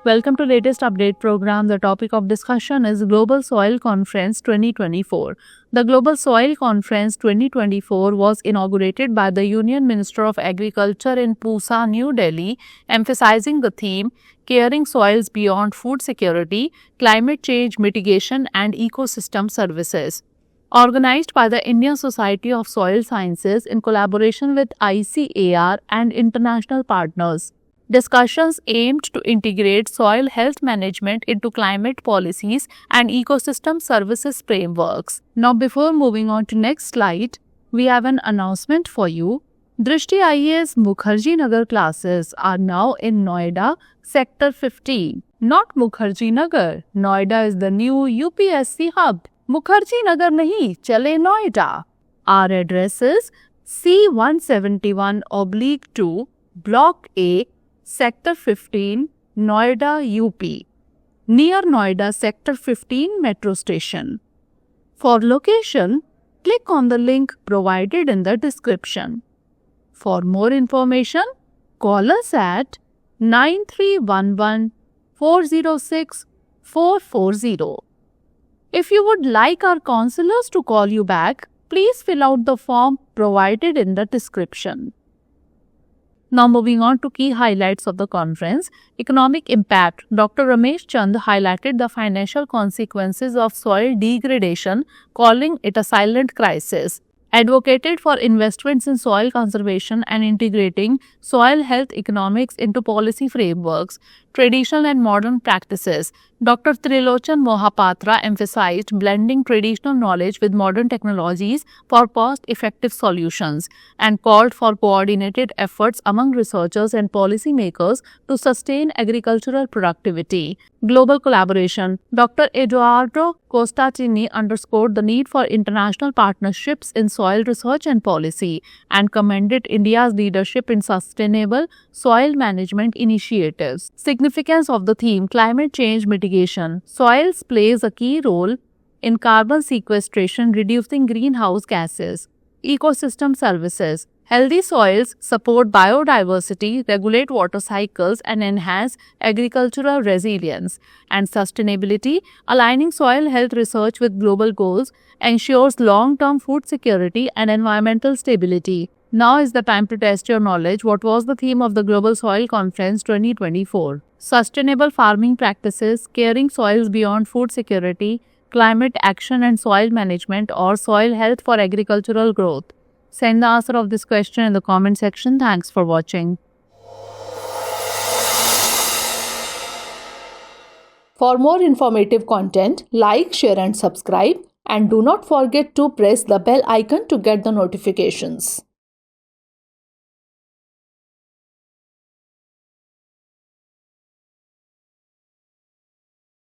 Welcome to latest update program. The topic of discussion is Global Soil Conference 2024. The Global Soil Conference 2024 was inaugurated by the Union Minister of Agriculture in Pusa, New Delhi, emphasizing the theme Caring Soils Beyond Food Security, Climate Change Mitigation and Ecosystem Services. Organized by the Indian Society of Soil Sciences in collaboration with ICAR and international partners. Discussions aimed to integrate soil health management into climate policies and ecosystem services frameworks. Now, before moving on to next slide, we have an announcement for you. Drishti IAS Mukherjee Nagar classes are now in Noida, Sector 15. Not Mukherjee Nagar. Noida is the new UPSC hub. Mukherjee Nagar nahi, chale Noida. Our address is C171/2, Block A, Sector 15, Noida, UP, near Noida Sector 15 Metro Station. For location, click on the link provided in the description. For more information, call us at 9311 406 440. If you would like our counselors to call you back, please fill out the form provided in the description. Now moving on to key highlights of the conference. Economic impact. Dr. Ramesh Chand highlighted the financial consequences of soil degradation, calling it a silent crisis. Advocated for investments in soil conservation and integrating soil health economics into policy frameworks, traditional and modern practices. Dr. Trilochan Mohapatra emphasized blending traditional knowledge with modern technologies for cost-effective solutions and called for coordinated efforts among researchers and policymakers to sustain agricultural productivity. Global collaboration. Dr. Eduardo Costacini underscored the need for international partnerships in soil research and policy and commended India's leadership in sustainable soil management initiatives. Significance of the theme Climate Change Mitigation. Soils plays a key role in carbon sequestration, reducing greenhouse gases. Ecosystem services. Healthy soils support biodiversity, regulate water cycles, and enhance agricultural resilience. And sustainability, aligning soil health research with global goals, ensures long-term food security and environmental stability. Now is the time to test your knowledge. What was the theme of the Global Soil Conference 2024? Sustainable farming practices, caring soils beyond food security, climate action and soil management, or soil health for agricultural growth. Send the answer of this question in the comment section. Thanks for watching. For more informative content, like, share and subscribe, and do not forget to press the bell icon to get the notifications.